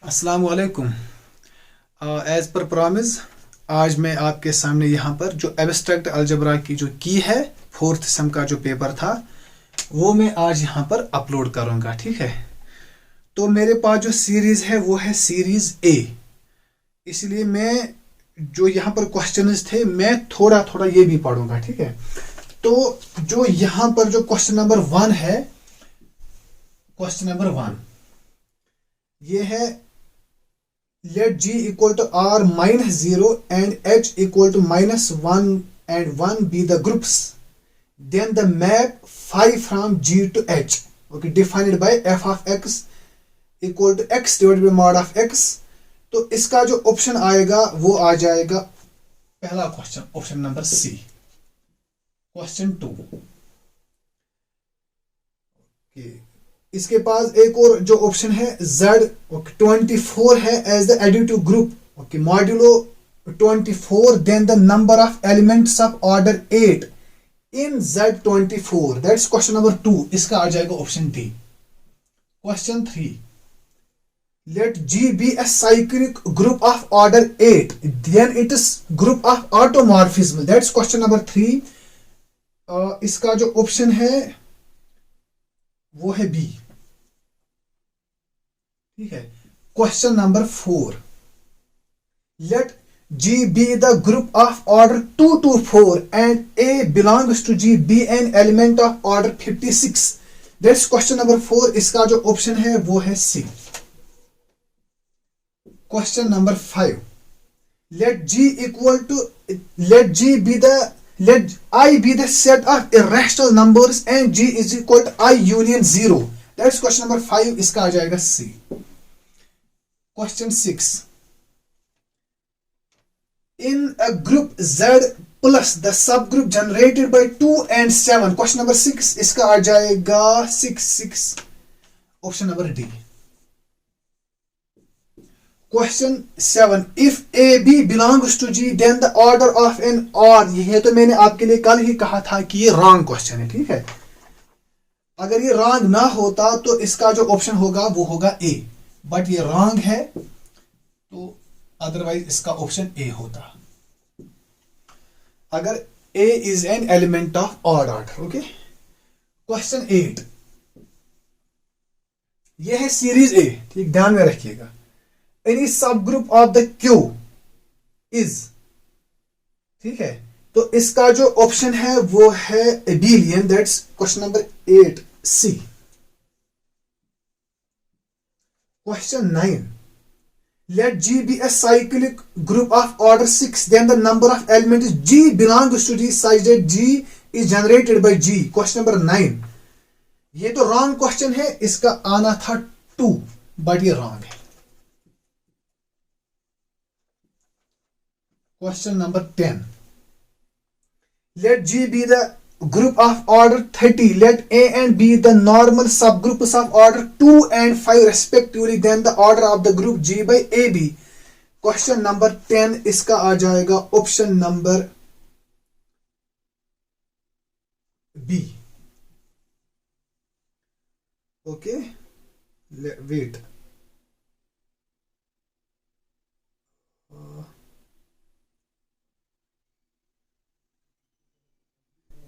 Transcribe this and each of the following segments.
अस्सलाम वालेकुम। As per promise आज मैं आपके सामने यहाँ पर जो एब्स्ट्रैक्ट अलजबरा की जो की है फोर्थ सेम का जो पेपर था वो मैं आज यहाँ पर अपलोड करूँगा। ठीक है, तो मेरे पास जो सीरीज़ है वो है सीरीज़ ए, इसलिए मैं जो यहाँ पर क्वेश्चंस थे मैं थोड़ा थोड़ा ये भी पढ़ूंगा। ठीक है, तो जो यहाँ पर जो क्वेश्चन नंबर 1 है, क्वेश्चन नंबर 1 ये है let g equal to r minus 0 and h equal to minus 1 and 1 be the groups, then the map phi from g to h, okay, defined by f of x equal to x divided by mod of x। तो इसका जो option आएगा वो आ जाएगा पहला question, option number C. Question 2 इसके पास एक और जो ऑप्शन है Z24 है as the additive group, okay, modulo 24 then the number of elements of order 8 in Z24, that's question number 2, इसका आ जाएगा option D. Question 3 let G be a cyclic group of order 8 then it is group of automorphism, that's question number 3। इसका जो option है वो है B. ठीक है, question number 4 let G be the group of order 2 to 4 and A belongs to G be an element of order 56, that's question number 4, इसका जो option है वो है C. Question number 5 let I be the set of irrational numbers and G is equal to I union 0, that's question number 5, इसका आ जाएगा C. Question 6 in a group Z plus the subgroup generated by 2 and 7, question number 6, इसका आ जाएगा 6 option number D. Question 7 if AB belongs to G then the order of an OR, ये तो मैंने आपके लिए कल ही कहा था कि ये रॉन्ग क्वेश्चन है। ठीक है, अगर ये रॉन्ग ना होता तो इसका जो ऑप्शन होगा वो होगा ए, बट ये रॉन्ग है तो अदरवाइज इसका ऑप्शन ए होता अगर A is an element of odd order. Okay, question 8 ये है सीरीज ए, ठीक, ध्यान में रखिएगा। Any subgroup of the Q is, ठीक है, तो इसका जो ऑप्शन है वो है abelian, that's question number 8 C. Question 9 let G be a cyclic group of order 6 then the number of elements G belongs to G such that G is generated by G, question number 9, ये तो wrong question है, इसका आना था 2 but ये wrong है। Question number 10 let G be the group of order 30 let A and B the normal subgroups of order 2 and 5 respectively then the order of the group G by AB, question number 10, इसका आ जाएगा option number B. Okay, wait,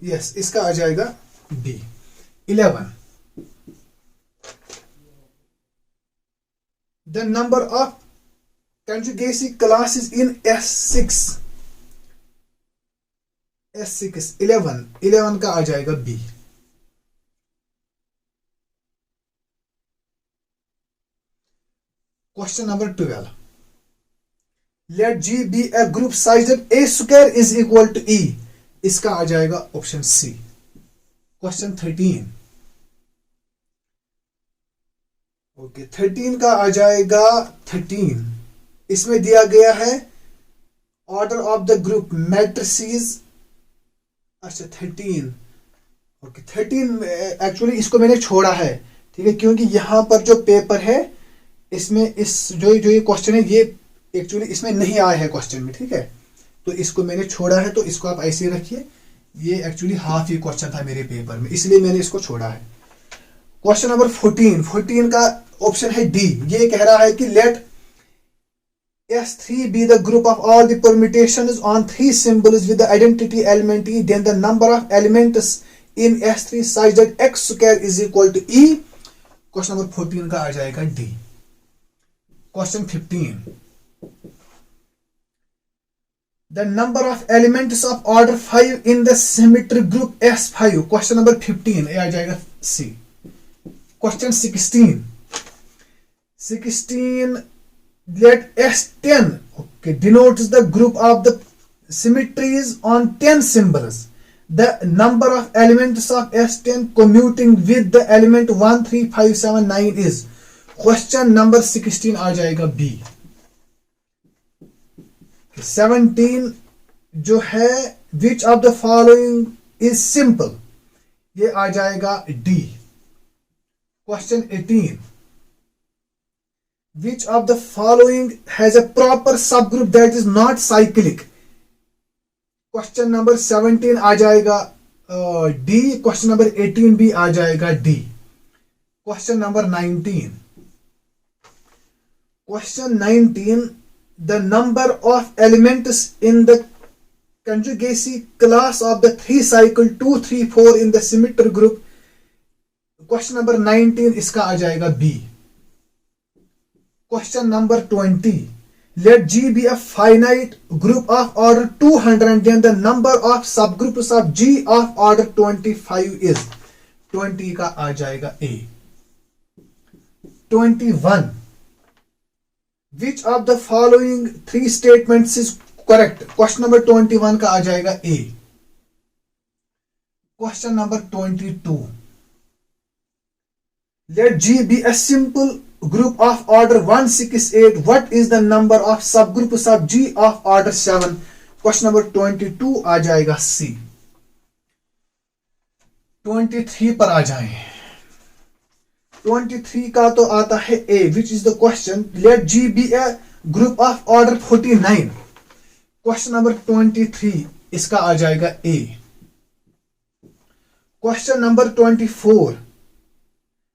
yes, इसका आ जाएगा B. 11 the number of conjugacy classes इन S6 11 का आ जाएगा B. Question number 12 let G be a group such that A square is equal to E, इसका आ जाएगा ऑप्शन सी। क्वेश्चन 13 ओके, 13 का आ जाएगा 13, इसमें दिया गया है order of the group matrices. अच्छा 13, ओके 13 एक्चुअली इसको मैंने छोड़ा है, ठीक है, क्योंकि यहां पर जो पेपर है इसमें इस जो ये क्वेश्चन है ये एक्चुअली इसमें नहीं आया है क्वेश्चन में। ठीक है, तो इसको मैंने छोड़ा है, तो इसको आप ऐसे रखिए, ये एक्चुअली हाफ ही क्वेश्चन था मेरे पेपर में, इसलिए मैंने इसको छोड़ा है। क्वेश्चन नंबर 14 का ऑप्शन है डी, ये कह रहा है कि late S3 be the group of all the permutations on three symbols with the identity element E, then the number of elements in S3 such that x square is equal to E. Question number 14 का आ जाएगा D. Question 15. The number of elements of order 5 in the symmetric group S5. Question number 15. ये आ जाएगा C. Question 16. 16. Let S10 denotes the group of the symmetries on 10 symbols. The number of elements of S10 commuting with the element 1, 3, 5, 7, 9 is. Question number 16 आ जाएगा B. 17 जो है which of the following is simple, ये आ जाएगा D. Question 18. Which of the following has a proper subgroup that is not cyclic? Question number 17 आ जाएगा D. Question number 18 भी आ जाएगा D. Question number 19. Question 19. The number of elements in the conjugacy class of the 3 cycle 2, 3, 4 in the symmetric group. Question number 19 इसका आ जाएगा B. Question number 20. Let G be a finite group of order 200 and then the number of subgroups of G of order 25 is. 20 का आ जाएगा A. 21. Which of the following 3 statements is correct? Question number 21 का आ जाएगा A. Question number 22. Let G be a simple group of order 168. What is the number of subgroups of G of order 7? Question number 22 आ जाएगा C. 23 पर आ जाएं. 23 का तो आता है A. Which is the question? Let G be a group of order 49. Question number 23 इसका आ जाएगा A. Question number 24.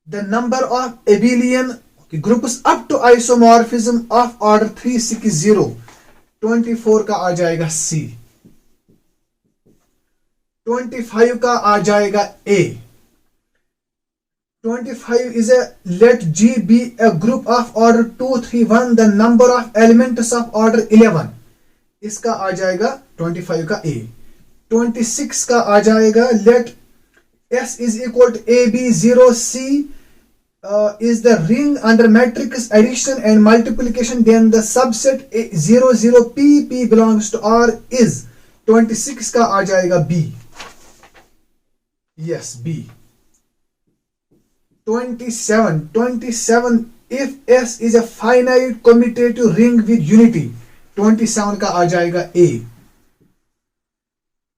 The number of abelian groups up to isomorphism of order 360. 24 का आ जाएगा C. 25 का आ जाएगा A. 25 is a let G be a group of order 2, 3, 1. The number of elements of order 11. इसका आ जाएगा 25 का A. 26 का आ जाएगा let S is equal to AB 0 C is the ring under matrix addition and multiplication, then the subset 0 0 P belongs to R is. 26 का आ जाएगा B. Yes, B. 27 if S is a finite commutative ring with unity. 27 का आ जाएगा A.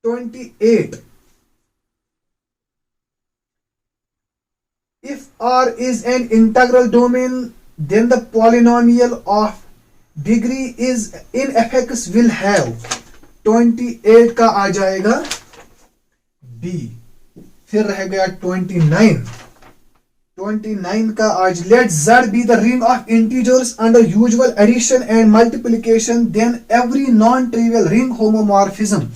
28 if R is an integral domain, then the polynomial of degree is in fx will have. 28 का आ जाएगा B. फिर रह गया 29 का आज let Z be the ring of integers under usual addition and multiplication, then every non-trivial ring homomorphism.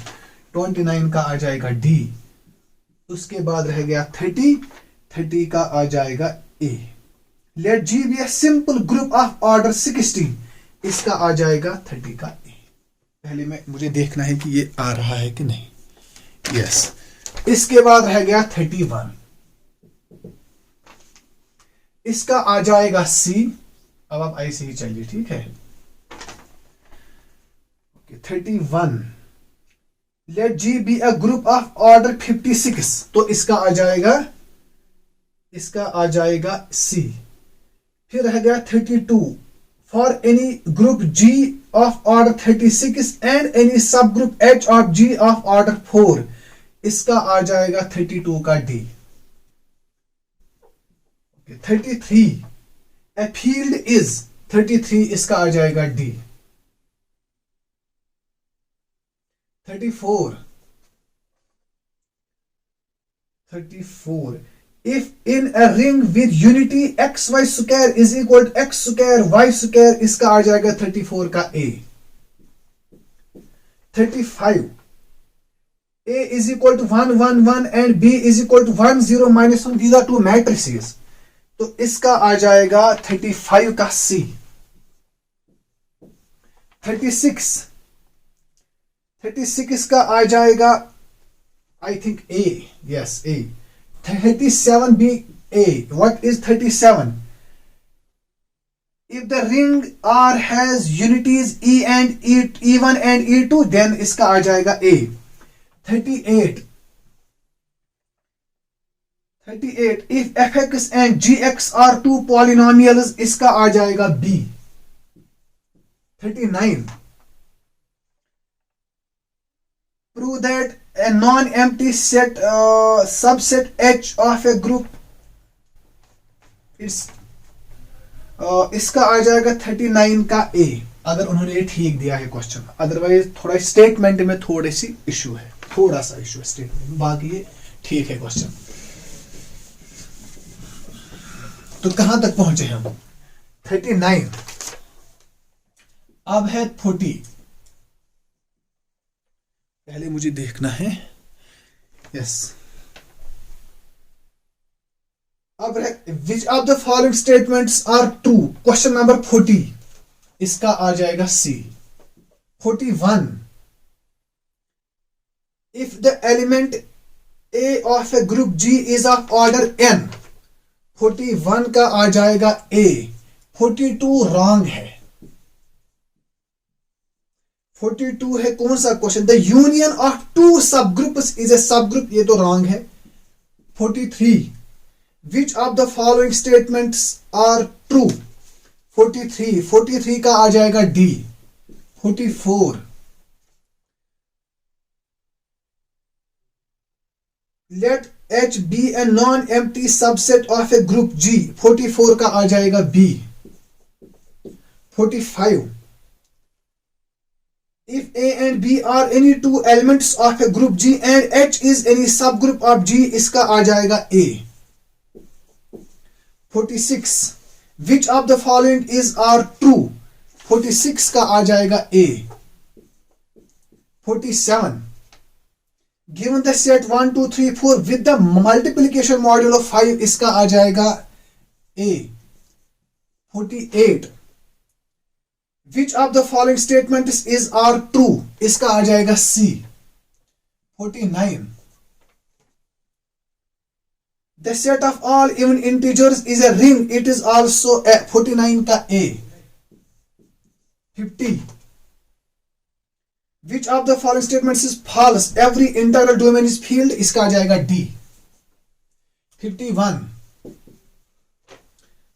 29 का आ जाएगा D. उसके बाद रह गया 30 का आ जाएगा A. Let G be a simple group of order 16. इसका आ जाएगा 30 का A. पहले मुझे देखना है कि ये आ रहा है कि नहीं. Yes. इसके बाद रह गया 31. इसका आ जाएगा C. अब आप ऐसे ही चलिए, ठीक है. 31. Let G be a group of order 56. तो इसका आ जाएगा C. फिर रह गया 32. For any group G of order 36 and any subgroup H of G of order 4. इसका आ जाएगा 32 का D. 33. A field is. 33 इसका आ जाएगा D. 34. if in a ring with unity xy square is equal to x square y square, इसका आ जाएगा 34 का a. 35 a is equal to 1 1 1 and b is equal to 1 0 minus 1. these are two matrices. तो इसका आ जाएगा 35 का c. 36 का आ जाएगा I think a. yes, a. 37 be a. what is 37? if the ring R has unities E and E1 and E2, then इसका आ जाएगा a. 38 if fx and gx are two polynomials, इसका आ जाएगा b. 39 prove that a non-empty set subset H of a group इसका आ जाएगा 39 का a, अगर उन्होंने ये ठीक दिया है क्वेश्चन. अदरवाइज थोड़ा स्टेटमेंट में थोड़ी सी इशू है, थोड़ा सा इशू है स्टेटमेंट में, बाकी ये ठीक है क्वेश्चन. तो कहां तक पहुंचे हम? 39. अब है 40. पहले मुझे देखना है. यस. अब which of the following statements are true? Question number 40, इसका आ जाएगा C. 41 if the element A of a group G is of order n. 41 का आ जाएगा a. 42 रॉन्ग है. 42 है कौन सा question? The union of two subgroups is a subgroup, ये तो रॉन्ग है. 43 which of the following statements are true? 43 का आ जाएगा D. 44 let H be a non-empty subset of a group G. 44 का आ जाएगा B. 45 if A and B are any two elements of a group G and H is any subgroup of G, इसका आ जाएगा A. 46 which of the following is are true? 46 का आ जाएगा A. 47 given the set 1 2 3 4 with the multiplication module of 5, इसका आ जाएगा A. 48 which of the following statements is are true? इसका आ जाएगा C. 49 the set of all even integers is a ring, it is also a. 49 का A. 50 which of the following statements is false? every integral domain is filled, इसका आ जाएगा D. 51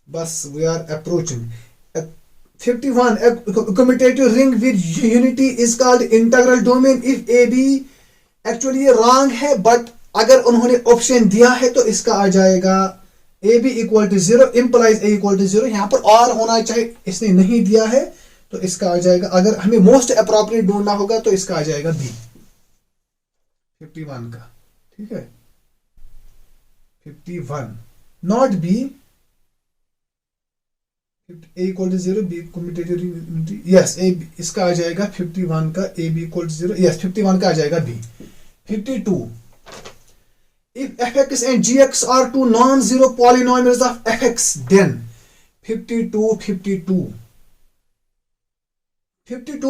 बस we are approaching. 51 a commutative ring with unity is called integral domain if AB. Actually ये wrong है, but अगर उन्होंने option दिया है तो इसका आ जाएगा AB equal to 0 implies A equal to 0. यहां पर और होना चाहिए, इसने नहीं दिया है तो इसका आ जाएगा, अगर हमें मोस्ट अप्रोप्रिएट ढूंढना होगा तो इसका आ जाएगा बी. 51 का. ठीक है. 51 not B. A equal to 0 B commutative. Yes A, इसका आ जाएगा 51 का A B equal to 0. Yes 51 का आ जाएगा B. 52 if fx and gx are two non-zero polynomials of fx, then 52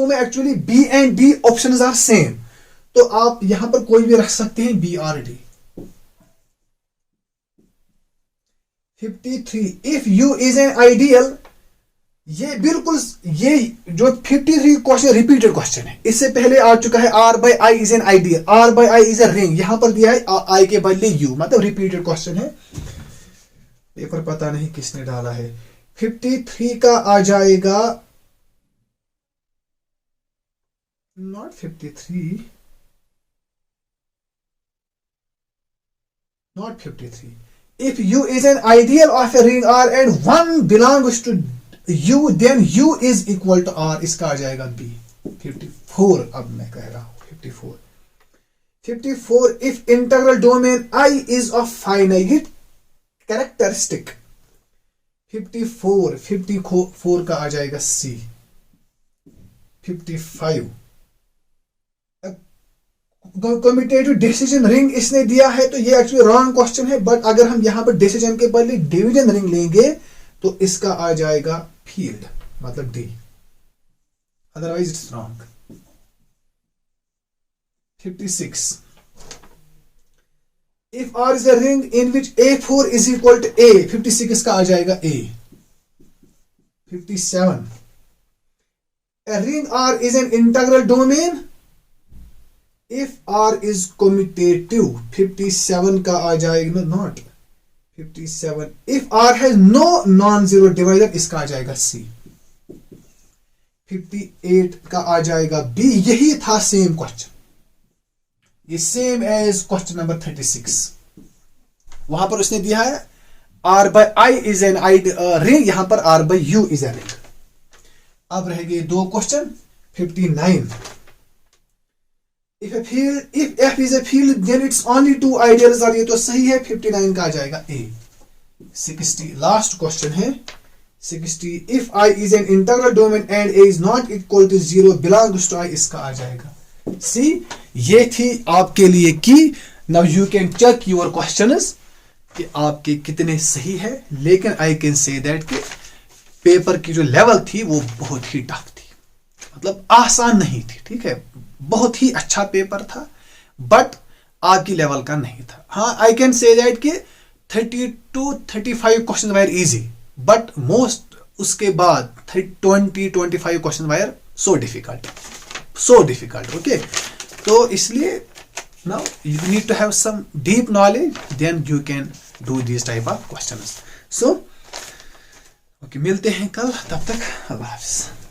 में actually B and D options are same, तो आप यहां पर कोई भी रख सकते हैं बी और D. 53 if you is an ideal. ये बिल्कुल, ये जो 53 क्वेश्चन रिपीटेड क्वेश्चन है, इससे पहले आ चुका है R by I is an ideal, R by I is a ring. यहां पर दिया है I के बदले U, मतलब रिपीटेड क्वेश्चन है. पेपर पता नहीं किसने डाला है. 53 का आ जाएगा not 53, not 53. If U is an ideal of a ring R and 1 belongs to U, then U is equal to R. इसका आ जाएगा B. 54 अब मैं कह रहा हूं. 54 if integral domain I is of finite characteristic 54 का आ जाएगा सी। 55 कम्यूटेटिव डिसीजन रिंग इसने दिया है तो ये एक्चुअली रॉन्ग क्वेश्चन है, बट अगर हम यहां पर डिसीजन के बदले डिवीजन रिंग लेंगे तो इसका आ जाएगा फील्ड, मतलब D, otherwise it's wrong. 56 if R is a ring in which A4 is equal to A, 56 का आ जाएगा A। 57 a ring R is an integral domain if R is commutative, 57 का आ जाएगा not. 57 if R has no non-zero divisor, इसका आ जाएगा C। 58 का आ जाएगा B। यही था सेम क्वेश्चन, ये सेम एज क्वेश्चन नंबर 36। वहां पर उसने दिया है R by I is an ring, यहां पर R by U is a ring। अब रह गए दो question. 59 if F is a field then it's only two ideals are, ये तो सही है। 59 का आ जाएगा A। 60 लास्ट क्वेश्चन है। 60 if I is an integral domain and A is not equal to 0 belongs to I, इसका आ जाएगा C। ये थी आपके लिए की। Now you can check your questions कि आपके कितने सही है, लेकिन आई कैन से दैट कि पेपर की जो लेवल थी वो बहुत ही टफ थी, मतलब आसान नहीं थी। ठीक है, बहुत ही अच्छा पेपर था बट आपकी लेवल का नहीं था। हाँ, आई कैन से दैट कि 30 to 35 question were easy, but most उसके बाद 20-25 question were so difficult. Okay, तो इसलिए now you need to have some deep knowledge, then you can do this type of questions. So okay, मिलते हैं कल, तब तक अल्लाह हाफिज़।